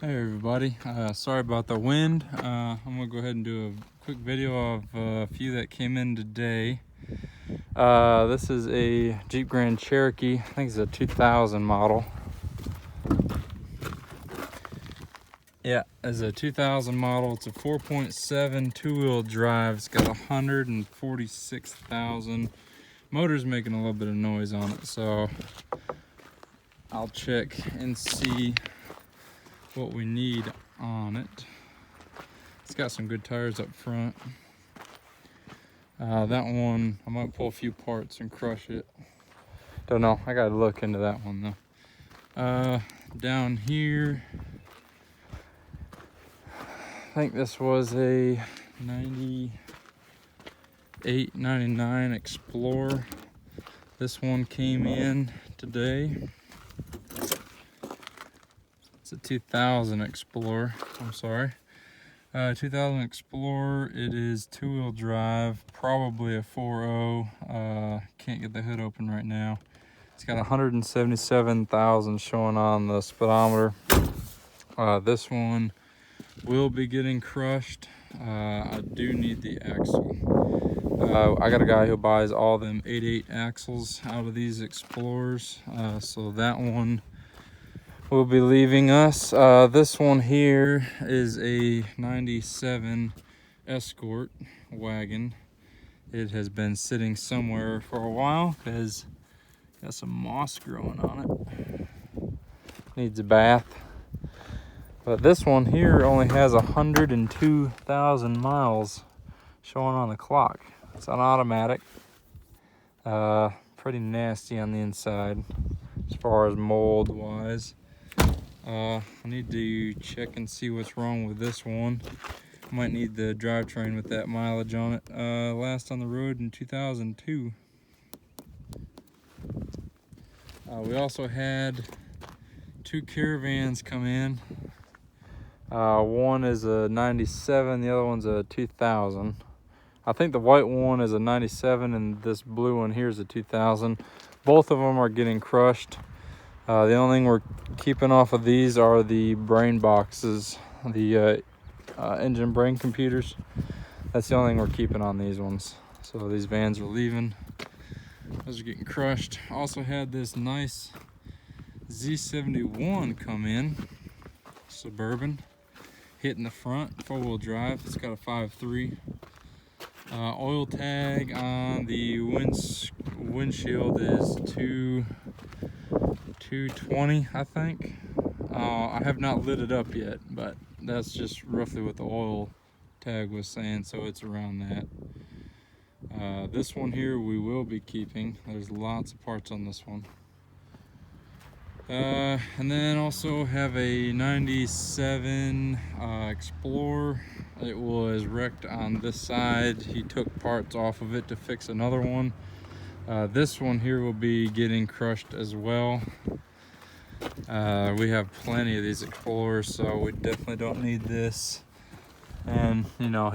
Hey everybody, sorry about the wind. I'm gonna go ahead and do a quick video of a few that came in today. This is a Jeep Grand Cherokee. I think it's a 2000 model. Yeah, it's a 2000 model. It's a 4.7 two-wheel drive. It's got 146,000. Motor's making a little bit of noise on it, so I'll check and see what we need on it. It's got some good tires up front. That one, I might pull a few parts and crush it. Don't know, I gotta look into that one though. Down here, I think this was a 98, 99 Explorer. This one came in today. It's a 2000 Explorer, I'm sorry. 2000 Explorer, it is two-wheel drive, probably a 4.0. Can't get the hood open right now. It's got 177,000 showing on the speedometer. This one will be getting crushed. I do need the axle. I got a guy who buys all them 8.8 axles out of these Explorers, so that one will be leaving us. This one here is a 97 Escort wagon. It has been sitting somewhere for a while because got some moss growing on it. Needs a bath. But this one here only has 102,000 miles showing on the clock. It's an automatic. Pretty nasty on the inside as far as mold wise. I need to check and see what's wrong with this one. Might need the drivetrain with that mileage on it. Last on the road in 2002. We also had two Caravans come in. One is a 97, the other one's a 2000. I think the white one is a 97 and this blue one here is a 2000. Both of them are getting crushed. The only thing we're keeping off of these are the brain boxes, the engine brain computers. That's the only thing we're keeping on these ones. So these vans are leaving. Those are getting crushed. Also had this nice Z71 come in, Suburban, hitting the front, four-wheel drive. It's got a 5.3. Oil tag on the windshield is 220, I think. I have not lit it up yet, but that's just roughly what the oil tag was saying, so it's around that. This one here we will be keeping. There's lots of parts on this one. And then also have a 97 Explorer. It was wrecked on this side. He took parts off of it to fix another one. This one here will be getting crushed as well. We have plenty of these Explorers, so we definitely don't need this. And you know,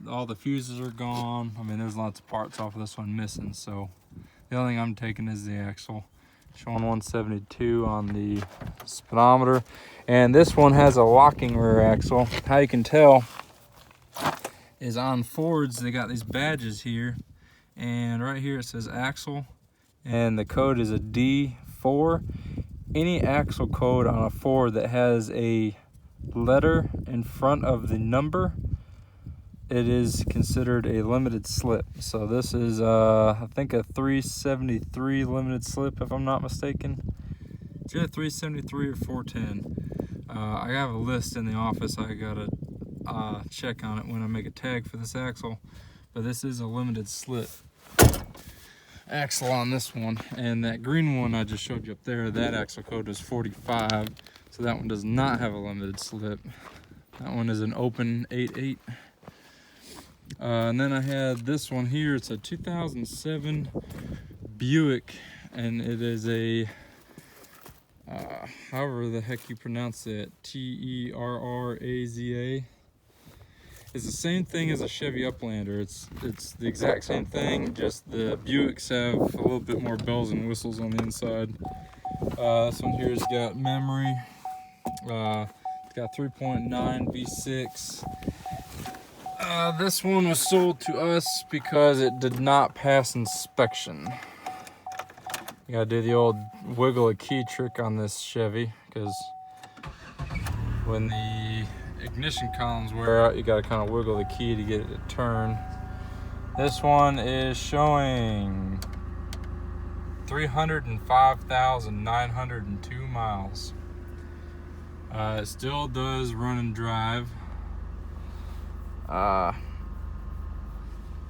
all the fuses are gone. I mean, there's lots of parts off of this one missing, so the only thing I'm taking is the axle. Showing 172 on the speedometer. And this one has a locking rear axle. How you can tell is on Fords, they got these badges here. And right here it says axle. And the code is a D4. Any axle code on a Ford that has a letter in front of the number, it is considered a limited slip. So this is I think a 373 limited slip, if I'm not mistaken. It's either 373 or 410. I have a list in the office. I gotta check on it when I make a tag for this axle, but this is a limited slip axle on this one. And that green one I just showed you up there, that axle code is 45, so that one does not have a limited slip. That one is an open 8.8. And then I had this one here. It's a 2007 Buick, and it is a however the heck you pronounce it, Terraza. It's the same thing as a Chevy Uplander. It's the exact same thing, just the Buicks have a little bit more bells and whistles on the inside. This one here's got memory. It's got 3.9 V6. This one was sold to us because it did not pass inspection. You gotta do the old wiggle a key trick on this Chevy, because when the ignition columns wear out, you gotta kind of wiggle the key to get it to turn. This one is showing 305,902 miles. It still does run and drive.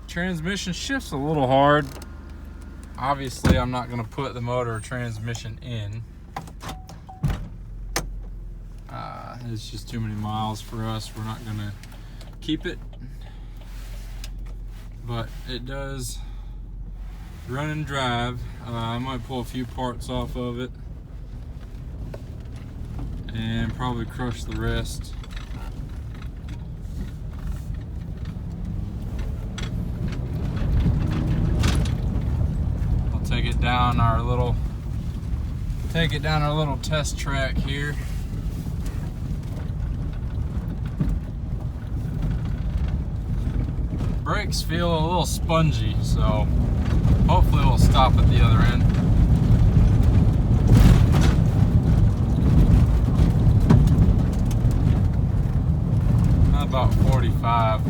Transmission shifts a little hard. Obviously, I'm not gonna put the motor or transmission in. It's just too many miles for us. We're not gonna keep it. But it does run and drive. I might pull a few parts off of it and probably crush the rest. I'll take it down our little test track here. Brakes feel a little spongy, so hopefully we'll stop at the other end. About 45.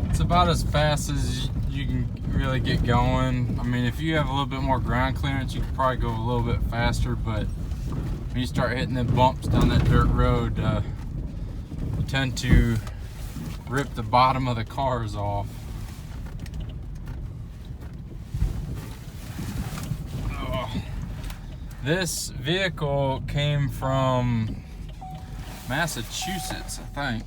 It's about as fast as you can really get going. I mean, if you have a little bit more ground clearance, you can probably go a little bit faster, but when you start hitting the bumps down that dirt road, you tend to rip the bottom of the cars off. Oh. This vehicle came from Massachusetts, I think.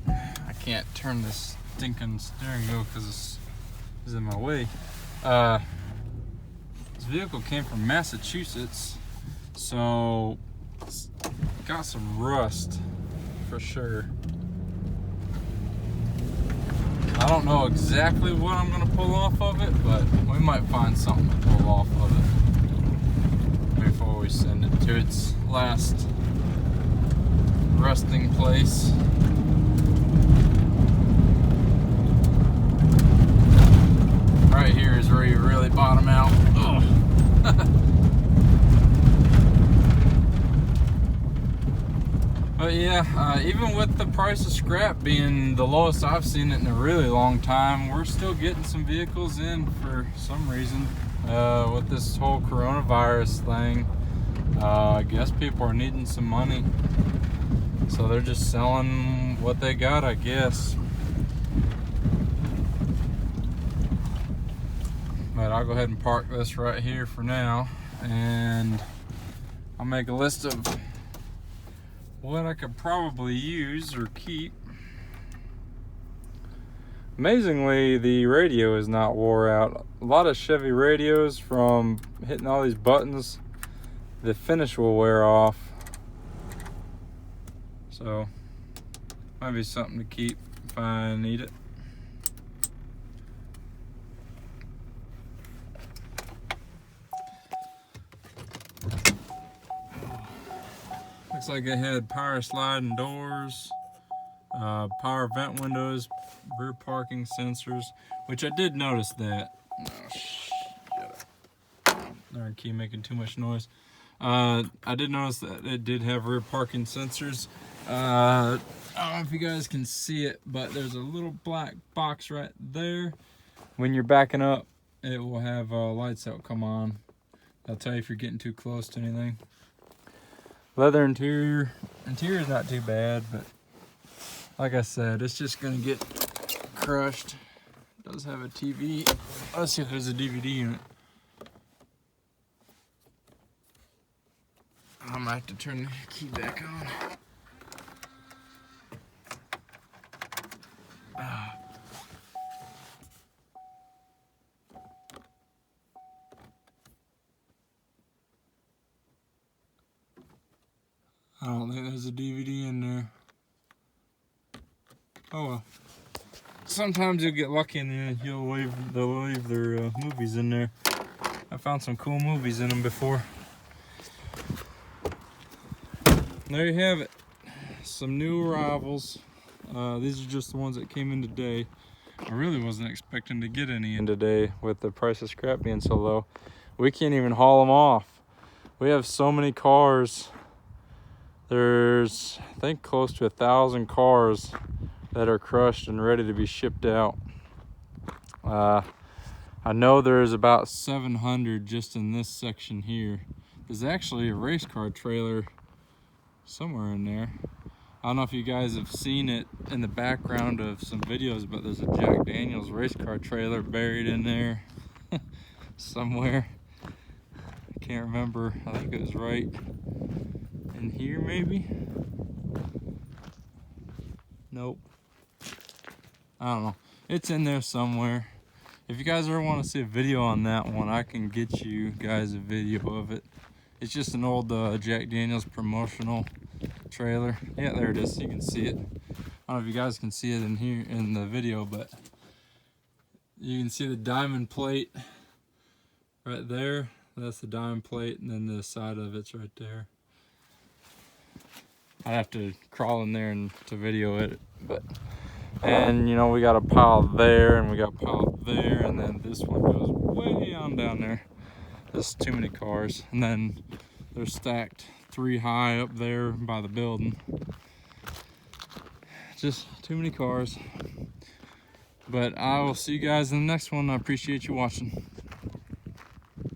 I can't turn this stinking steering wheel because it's in my way. This vehicle came from Massachusetts, so it's got some rust for sure. I don't know exactly what I'm gonna pull off of it, but we might find something to pull off of it before we send it to its last resting place. Right here is where you really bottom out. But yeah, even with the price of scrap being the lowest I've seen it in a really long time, we're still getting some vehicles in for some reason. With this whole coronavirus thing, I guess people are needing some money. So they're just selling what they got, I guess. But I'll go ahead and park this right here for now, and I'll make a list of what I could probably use or keep. Amazingly, the radio is not wore out. A lot of Chevy radios, from hitting all these buttons, the finish will wear off. So, might be something to keep if I need it. Looks like it had power sliding doors, power vent windows, rear parking sensors, which I did notice that. Oh, shut up. Darn key making too much noise. I did notice that it did have rear parking sensors. I don't know if you guys can see it, but there's a little black box right there. When you're backing up, it will have lights that will come on. I'll tell you if you're getting too close to anything. Leather interior is not too bad, but like I said, it's just gonna get crushed. It does have a TV. Let's see if there's a DVD in it. I might have to turn the key back on. I don't think there's a DVD in there. Oh well. Sometimes you'll get lucky and then they'll leave their movies in there. I found some cool movies in them before. there you have it. Some new arrivals. These are just the ones that came in today. I really wasn't expecting to get any in today with the price of scrap being so low. We can't even haul them off. We have so many cars. There's, I think, close to 1,000 cars that are crushed and ready to be shipped out. I know there's about 700 just in this section here. There's actually a race car trailer somewhere in there. I don't know if you guys have seen it in the background of some videos, but there's a Jack Daniels race car trailer buried in there somewhere. I can't remember. I think it was right in here, maybe. Nope. I don't know. It's in there somewhere. If you guys ever want to see a video on that one, I can get you guys a video of it. It's just an old Jack Daniels promotional trailer. Yeah, there it is. You can see it. I don't know if you guys can see it in here in the video, but you can see the diamond plate right there. That's the diamond plate, and then the side of it's right there. I'd have to crawl in there and to video it, but. And you know, we got a pile there, and we got a pile there, and then this one goes way on down there. There's too many cars, and then they're stacked 3 high up there by the building. Just too many cars. But I will see you guys in the next one. I appreciate you watching.